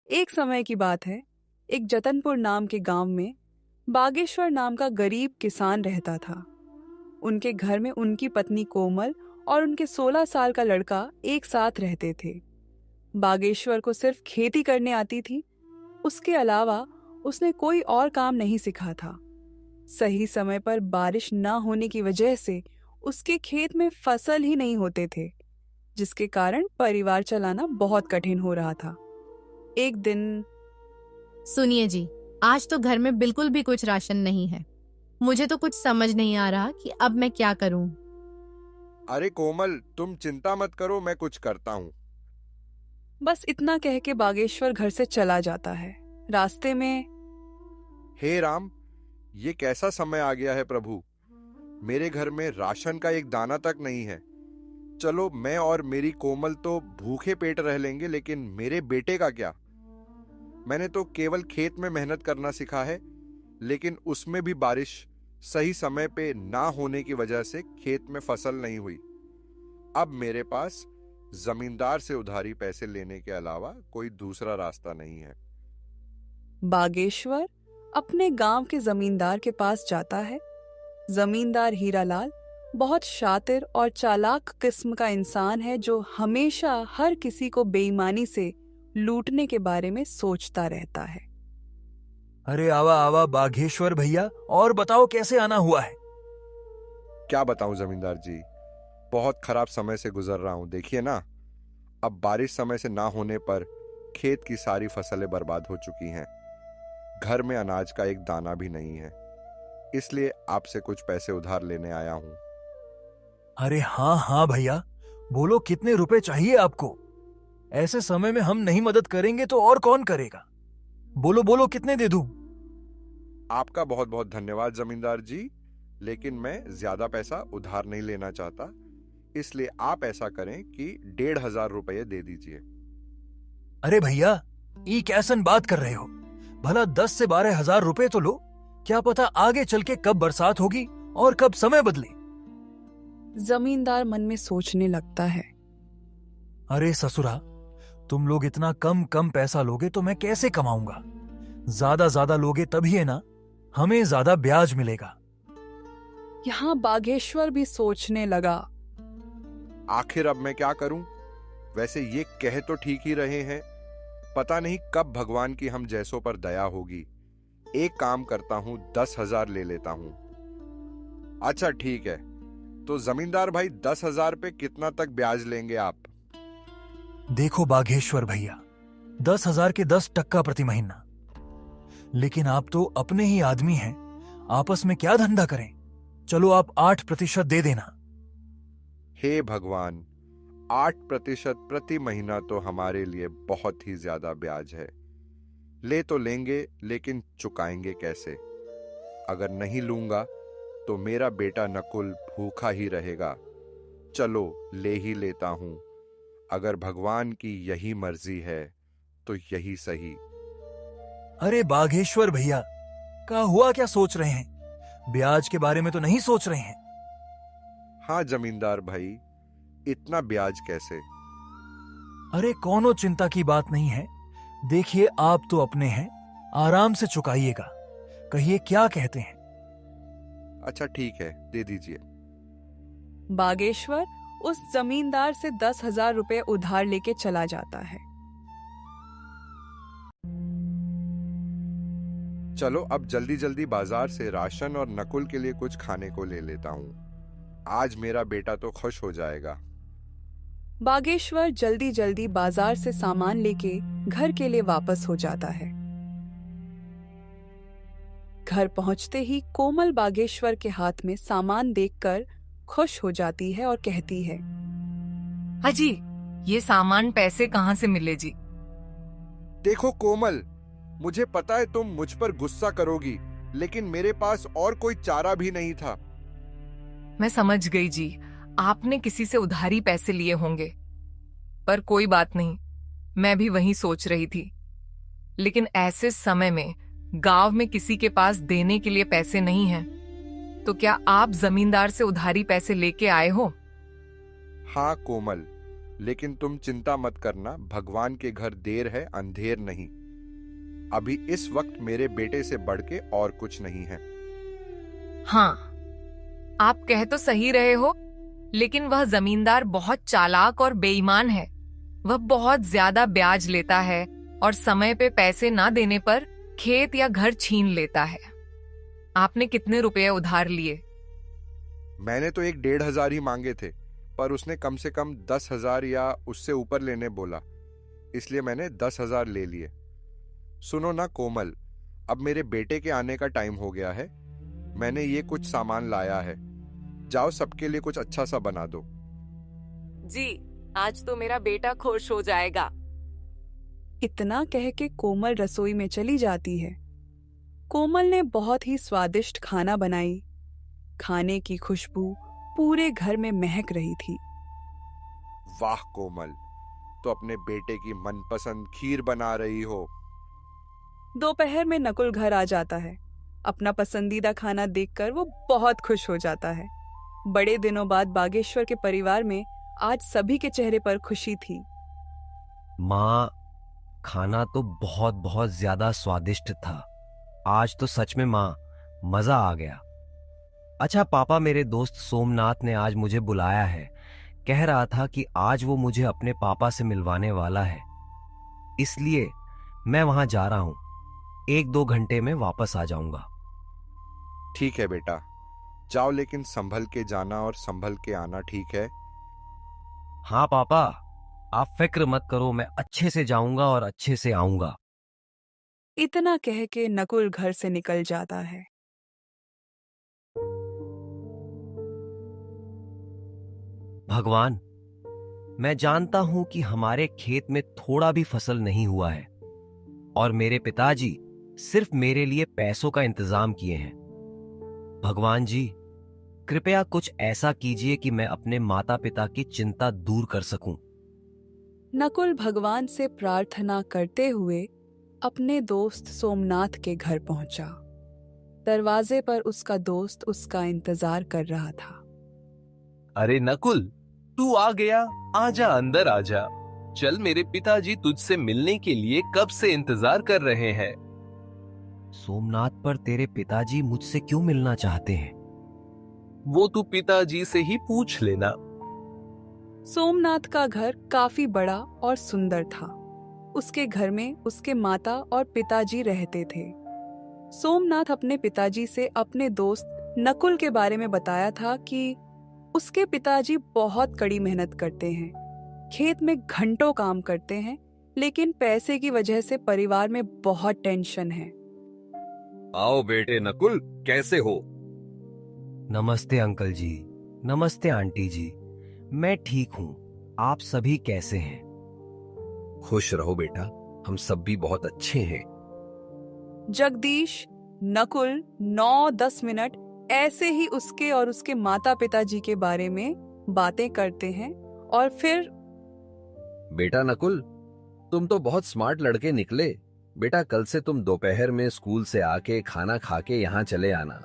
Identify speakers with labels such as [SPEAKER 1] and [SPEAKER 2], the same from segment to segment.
[SPEAKER 1] एक समय की बात है। एक जतनपुर नाम के गांव में बागेश्वर नाम का गरीब किसान रहता था। उनके घर में उनकी पत्नी कोमल और उनके 16 साल का लड़का एक साथ रहते थे। बागेश्वर को सिर्फ खेती करने आती थी। उसके अलावा उसने कोई और काम नहीं सीखा था। सही समय पर बारिश न होने की वजह से उसके खेत में फसल ही नहीं होते थे, जिसके कारण परिवार चलाना बहुत कठिन हो रहा था। एक दिन
[SPEAKER 2] सुनिए जी, आज तो घर में बिल्कुल भी कुछ राशन नहीं है। मुझे तो कुछ समझ नहीं आ रहा कि अब मैं क्या करूं।
[SPEAKER 3] अरे कोमल, तुम चिंता मत करो, मैं कुछ करता हूँ।
[SPEAKER 1] बस इतना कह के बागेश्वर घर से चला जाता है। रास्ते में
[SPEAKER 3] हे राम, ये कैसा समय आ गया है प्रभु। मेरे घर में राशन का एक दाना तक नहीं है। चलो, मैं और मेरी कोमल तो भूखे पेट रह लेंगे, लेकिन मेरे बेटे का क्या। मैंने तो केवल खेत में मेहनत करना सीखा है, लेकिन उसमें भी बारिश सही समय पे ना होने की वजह से खेत में फसल नहीं हुई। अब मेरे पास जमींदार से उधारी पैसे लेने के अलावा कोई दूसरा रास्ता नहीं है।
[SPEAKER 1] बागेश्वर अपने गांव के जमींदार के पास जाता है। जमींदार हीरालाल बहुत शातिर और चालाक किस्म का इंसान है, जो हमेशा हर किसी को बेईमानी से लूटने के बारे में सोचता रहता है।
[SPEAKER 4] अरे आवा आवा बाघेश्वर भैया, और बताओ कैसे आना हुआ है।
[SPEAKER 3] क्या बताऊं जमींदार जी, बहुत खराब समय से गुजर रहा हूं। देखिए ना, अब बारिश समय से ना होने पर खेत की सारी फसलें बर्बाद हो चुकी हैं। घर में अनाज का एक दाना भी नहीं है, इसलिए आपसे कुछ पैसे उधार लेने आया हूं।
[SPEAKER 4] अरे हाँ हाँ भैया, बोलो कितने रुपए चाहिए आपको। ऐसे समय में हम नहीं मदद करेंगे तो और कौन करेगा। बोलो बोलो, कितने दे दूं।
[SPEAKER 3] आपका बहुत बहुत धन्यवाद जमींदार जी, लेकिन मैं ज्यादा पैसा उधार नहीं लेना चाहता, इसलिए आप ऐसा करें कि 1,500 रुपये दे दीजिए।
[SPEAKER 4] अरे भैया, ये कैसन बात कर रहे हो। भला 10 से 12 हजार रुपए तो लो। क्या पता आगे चल के कब बरसात होगी और कब समय बदले।
[SPEAKER 1] जमींदार मन में सोचने लगता है।
[SPEAKER 4] अरे ससुरा, तुम लोग इतना कम कम पैसा लोगे तो मैं कैसे कमाऊंगा। ज्यादा लोगे तभी है ना, हमें ज्यादा ब्याज मिलेगा।
[SPEAKER 1] यहाँ बागेश्वर भी सोचने लगा।
[SPEAKER 3] आखिर अब मैं क्या करूं। वैसे ये कह तो ठीक ही रहे हैं, पता नहीं कब भगवान की हम जैसों पर दया होगी। एक काम करता हूं, 10,000 ले लेता हूं। अच्छा ठीक है, तो जमींदार भाई 10,000 पे कितना तक ब्याज लेंगे आप।
[SPEAKER 4] देखो बाघेश्वर भैया, 10,000 के 10% प्रति महीना। लेकिन आप तो अपने ही आदमी हैं, आपस में क्या धंधा करें। चलो आप 8% दे देना।
[SPEAKER 3] हे भगवान, 8% प्रति महीना तो हमारे लिए बहुत ही ज्यादा ब्याज है। ले तो लेंगे, लेकिन चुकाएंगे कैसे। अगर नहीं लूंगा तो मेरा बेटा नकुल भूखा ही रहेगा। चलो ले ही लेता हूं। अगर भगवान की यही मर्जी है तो यही सही।
[SPEAKER 4] अरे बाघेश्वर भैया, क्या हुआ, क्या सोच रहे हैं। ब्याज के बारे में तो नहीं सोच रहे हैं।
[SPEAKER 3] हाँ जमींदार भाई, इतना ब्याज कैसे।
[SPEAKER 4] अरे कोनो चिंता की बात नहीं है। देखिए आप तो अपने हैं, आराम से चुकाइएगा। कहिए क्या कहते हैं।
[SPEAKER 3] अच्छा ठीक है, दे दीजिए।
[SPEAKER 1] बागेश्वर उस जमींदार से 10,000 रुपए उधार लेके चला जाता है।
[SPEAKER 3] चलो अब जल्दी जल्दी बाजार से राशन और नकुल के लिए कुछ खाने को ले लेता हूं। आज मेरा बेटा तो खुश हो जाएगा।
[SPEAKER 1] बागेश्वर जल्दी जल्दी बाजार से सामान लेके घर के लिए वापस हो जाता है। घर पहुंचते ही कोमल बागेश्वर के हाथ में सामान देखकर खुश हो जाती है और कहती है,
[SPEAKER 5] हाजी, ये सामान पैसे कहाँ से मिले जी।
[SPEAKER 3] देखो कोमल, मुझे पता है तुम मुझ पर गुस्सा करोगी, लेकिन मेरे पास और कोई चारा भी नहीं था।
[SPEAKER 5] मैं समझ गई जी, आपने किसी से उधारी पैसे लिए होंगे। पर कोई बात नहीं, मैं भी वही सोच रही थी। लेकिन ऐसे समय में गांव में किसी के पास देने के लिए पैसे नहीं हैं। तो क्या आप जमींदार से उधारी पैसे लेके आए हो?
[SPEAKER 3] हाँ कोमल, लेकिन तुम चिंता मत करना, भगवान के घर देर है अंधेर नहीं। अभी इस वक्त मेरे बेटे से बढ़ के और कुछ नहीं है।
[SPEAKER 5] हाँ, आप कह तो सही रहे हो, लेकिन वह जमींदार बहुत चालाक और बेईमान है। वह बहुत ज्यादा ब्याज लेता है और समय पे पैसे ना देने पर खेत या घर छीन लेता है। आपने कितने रुपए उधार लिए?
[SPEAKER 3] मैंने तो 1,500 ही मांगे थे, पर उसने कम से कम 10,000 या उससे ऊपर लेने बोला, इसलिए मैंने 10,000 ले लिए। सुनो ना कोमल, अब मेरे बेटे के आने का टाइम हो गया है। मैंने ये कुछ सामान लाया है, जाओ सबके लिए कुछ अच्छा सा बना दो।
[SPEAKER 5] जी, आज तो मेरा बेटा खुश हो जाएगा।
[SPEAKER 1] इतना कह के कोमल रसोई में चली जाती है। कोमल ने बहुत ही स्वादिष्ट खाना बनाई। खाने की खुशबू पूरे घर में महक रही थी।
[SPEAKER 3] वाह कोमल, तो अपने बेटे की मनपसंद खीर बना रही हो।
[SPEAKER 1] दोपहर में नकुल घर आ जाता है। अपना पसंदीदा खाना देखकर वो बहुत खुश हो जाता है। बड़े दिनों बाद बागेश्वर के परिवार में आज सभी के चेहरे पर खुशी थी।
[SPEAKER 6] माँ, खाना तो बहुत बहुत ज्यादा स्वादिष्ट था। आज तो सच में माँ, मजा आ गया। अच्छा पापा, मेरे दोस्त सोमनाथ ने आज मुझे बुलाया है। कह रहा था कि आज वो मुझे अपने पापा से मिलवाने वाला है, इसलिए मैं वहां जा रहा हूं। 1-2 घंटे में वापस आ जाऊंगा।
[SPEAKER 3] ठीक है बेटा, जाओ, लेकिन संभल के जाना और संभल के आना, ठीक है?
[SPEAKER 6] हाँ पापा, आप फिक्र मत करो, मैं अच्छे से जाऊंगा और अच्छे से आऊंगा।
[SPEAKER 1] इतना कह के नकुल घर से निकल जाता है।
[SPEAKER 6] भगवान, मैं जानता हूं कि हमारे खेत में थोड़ा भी फसल नहीं हुआ है और मेरे पिताजी सिर्फ मेरे लिए पैसों का इंतजाम किए हैं। भगवान जी, कृपया कुछ ऐसा कीजिए कि मैं अपने माता पिता की चिंता दूर कर सकूं।
[SPEAKER 1] नकुल भगवान से प्रार्थना करते हुए अपने दोस्त सोमनाथ के घर पहुंचा। दरवाजे पर उसका दोस्त उसका इंतजार कर रहा था।
[SPEAKER 7] अरे नकुल, तू आ गया। आजा, अंदर आजा। चल, मेरे पिताजी तुझसे मिलने के लिए कब से इंतजार कर रहे हैं।
[SPEAKER 6] सोमनाथ, पर तेरे पिताजी मुझसे क्यों मिलना चाहते हैं?
[SPEAKER 7] वो तू पिताजी से ही पूछ लेना।
[SPEAKER 1] सोमनाथ का घर काफी बड़ा और सुंदर था। उसके घर में उसके माता और पिताजी रहते थे। सोमनाथ अपने पिताजी से अपने दोस्त नकुल के बारे में बताया था कि उसके पिताजी बहुत कड़ी मेहनत करते हैं, खेत में घंटों काम करते हैं, लेकिन पैसे की वजह से परिवार में बहुत टेंशन है।
[SPEAKER 7] आओ बेटे नकुल, कैसे हो?
[SPEAKER 6] नमस्ते अंकल जी। नमस्ते आंटी जी। मैं ठीक हूं, आप सभी कैसे हैं?
[SPEAKER 7] खुश रहो बेटा, हम सब भी बहुत अच्छे हैं।
[SPEAKER 1] जगदीश, नकुल 9-10 मिनट ऐसे ही उसके और उसके माता पिताजी के बारे में बातें करते हैं और फिर
[SPEAKER 7] बेटा नकुल, तुम तो बहुत स्मार्ट लड़के निकले। बेटा, कल से तुम दोपहर में स्कूल से आके खाना खा के यहाँ चले आना।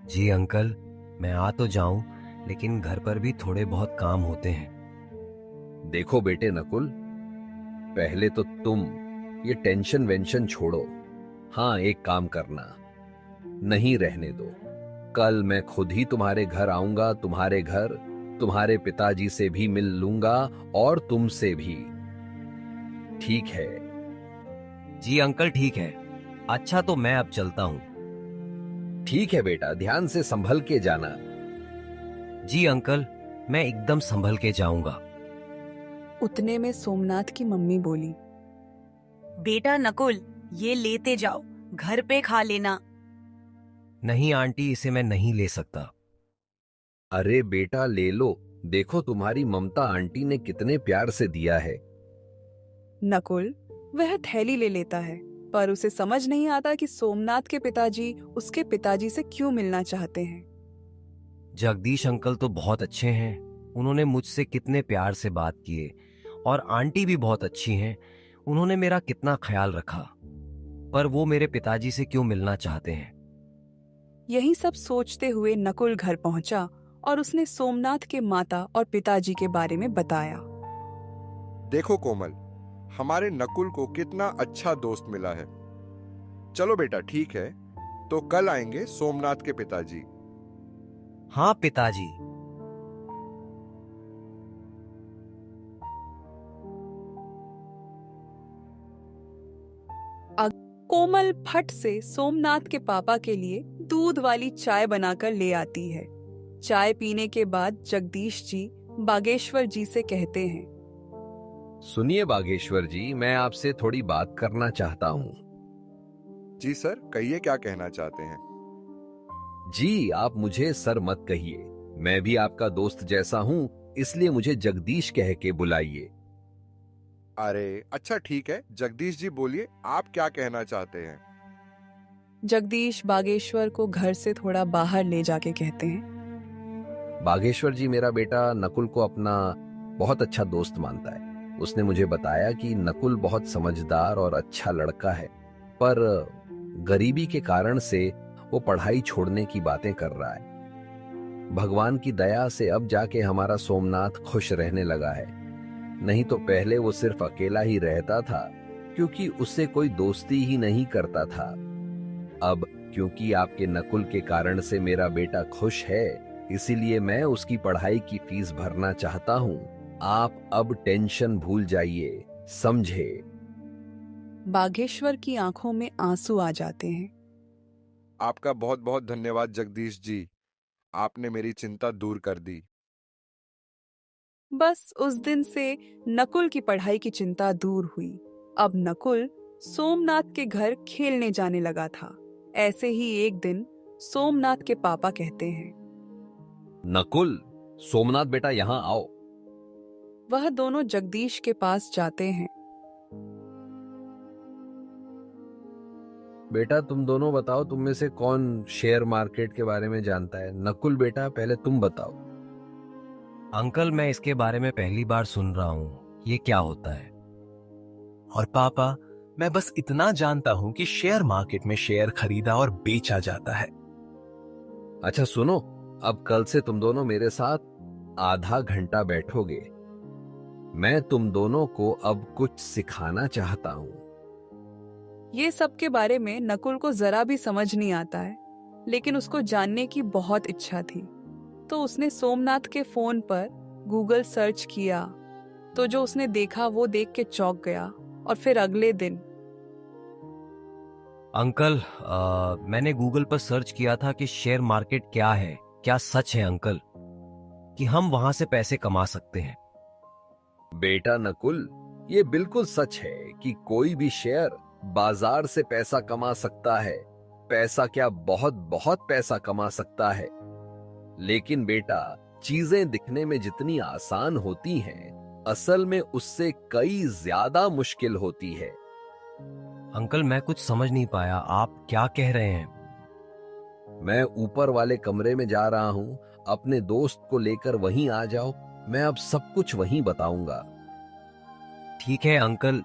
[SPEAKER 6] जी अंकल, मैं आ तो जाऊं, लेकिन घर पर भी थोड़े बहुत काम होते हैं।
[SPEAKER 7] देखो बेटे नकुल, पहले तो तुम ये टेंशन वेंशन छोड़ो। हाँ, एक काम करना, नहीं रहने दो। कल मैं खुद ही तुम्हारे घर आऊंगा। तुम्हारे घर तुम्हारे पिताजी से भी मिल लूंगा और तुमसे भी। ठीक है?
[SPEAKER 6] जी अंकल, ठीक है। अच्छा, तो मैं अब चलता हूं।
[SPEAKER 7] ठीक है बेटा, ध्यान से संभल के जाना।
[SPEAKER 6] जी अंकल, मैं एकदम संभल के जाऊंगा।
[SPEAKER 1] उतने में सोमनाथ की मम्मी बोली,
[SPEAKER 8] बेटा नकुल, ये लेते जाओ, घर पे खा लेना।
[SPEAKER 6] नहीं आंटी, इसे मैं नहीं ले सकता।
[SPEAKER 7] अरे बेटा, ले लो। देखो तुम्हारी ममता आंटी ने कितने प्यार से दिया है।
[SPEAKER 1] नकुल वह थैली ले लेता है, पर उसे समझ नहीं आता कि सोमनाथ के पिताजी उसके पिताजी से क्यों मिलना चाहते हैं।
[SPEAKER 6] जगदीश अंकल तो बहुत अच्छे हैं, उन्होंने मुझसे कितने प्यार से बात किए, और आंटी भी बहुत अच्छी हैं, उन्होंने मेरा कितना ख्याल रखा, पर वो मेरे पिताजी से क्यों मिलना चाहते हैं।
[SPEAKER 1] यही सब सोचते हुए नकुल घर पहुंचा और उसने सोमनाथ के माता और पिताजी के बारे में बताया।
[SPEAKER 3] देखो कोमल, हमारे नकुल को कितना अच्छा दोस्त मिला है। चलो बेटा, ठीक है, तो कल आएंगे सोमनाथ के पिताजी।
[SPEAKER 6] हाँ पिताजी।
[SPEAKER 1] कोमल फट से सोमनाथ के पापा के लिए दूध वाली चाय बनाकर ले आती है। चाय पीने के बाद जगदीश जी बागेश्वर जी से कहते हैं,
[SPEAKER 7] सुनिए बागेश्वर जी, मैं आपसे थोड़ी बात करना चाहता हूं।
[SPEAKER 3] जी सर, कहिए क्या कहना चाहते हैं।
[SPEAKER 7] जी, आप मुझे सर मत कहिए, मैं भी आपका दोस्त जैसा हूं, इसलिए मुझे जगदीश कह के बुलाइए।
[SPEAKER 3] अरे अच्छा ठीक है, जगदीश जी बोलिए, आप क्या कहना चाहते हैं।
[SPEAKER 1] जगदीश बागेश्वर को घर से थोड़ा बाहर ले जाके कहते हैं,
[SPEAKER 7] बागेश्वर जी, मेरा बेटा नकुल को अपना बहुत अच्छा दोस्त मानता है। उसने मुझे बताया कि नकुल बहुत समझदार और अच्छा लड़का है, पर गरीबी के कारण से वो पढ़ाई छोड़ने की बातें कर रहा है। भगवान की दया से अब जाके हमारा सोमनाथ खुश रहने लगा है, नहीं तो पहले वो सिर्फ अकेला ही रहता था क्योंकि उससे कोई दोस्ती ही नहीं करता था। अब क्योंकि आपके नकुल के कारण से मेरा बेटा खुश है, इसीलिए मैं उसकी पढ़ाई की फीस भरना चाहता हूं। आप अब टेंशन भूल जाइए, समझे।
[SPEAKER 1] बागेश्वर की आंखों में आंसू आ जाते हैं।
[SPEAKER 3] आपका बहुत बहुत धन्यवाद जगदीश जी, आपने मेरी चिंता दूर कर दी।
[SPEAKER 1] बस उस दिन से नकुल की पढ़ाई की चिंता दूर हुई। अब नकुल सोमनाथ के घर खेलने जाने लगा था। ऐसे ही एक दिन सोमनाथ के पापा कहते हैं,
[SPEAKER 7] नकुल, सोमनाथ बेटा यहां आओ।
[SPEAKER 1] वह दोनों जगदीश के पास जाते हैं।
[SPEAKER 7] बेटा तुम दोनों बताओ, तुम में से कौन शेयर मार्केट के बारे में जानता है। नकुल बेटा, पहले तुम बताओ।
[SPEAKER 6] अंकल, मैं इसके बारे में पहली बार सुन रहा हूँ, ये क्या होता है?
[SPEAKER 9] और पापा, मैं बस इतना जानता हूं कि शेयर मार्केट में शेयर खरीदा और बेचा जाता है।
[SPEAKER 7] अच्छा सुनो, अब कल से तुम दोनों मेरे साथ आधा घंटा बैठोगे। मैं तुम दोनों को अब कुछ सिखाना चाहता हूं।
[SPEAKER 1] ये सब के बारे में नकुल को जरा भी समझ नहीं आता है, लेकिन उसको जानने की बहुत इच्छा थी। तो उसने सोमनाथ के फोन पर गूगल सर्च किया, तो जो उसने देखा वो देख के चौंक गया। और फिर अगले दिन
[SPEAKER 6] अंकल, मैंने गूगल पर सर्च किया था कि शेयर मार्केट क्या है। क्या सच है अंकल कि हम वहां से पैसे कमा सकते हैं?
[SPEAKER 7] बेटा नकुल, ये बिल्कुल सच है कि कोई भी शेयर बाजार से पैसा कमा सकता है। पैसा क्या, बहुत बहुत पैसा कमा सकता है। लेकिन बेटा, चीजें दिखने में जितनी आसान होती हैं, असल में उससे कई ज्यादा मुश्किल होती है।
[SPEAKER 6] अंकल, मैं कुछ समझ नहीं पाया, आप क्या कह रहे हैं?
[SPEAKER 7] मैं ऊपर वाले कमरे में जा रहा हूं, अपने दोस्त को लेकर वहीं आ जाओ। मैं अब सब कुछ वहीं बताऊंगा।
[SPEAKER 6] ठीक है अंकल,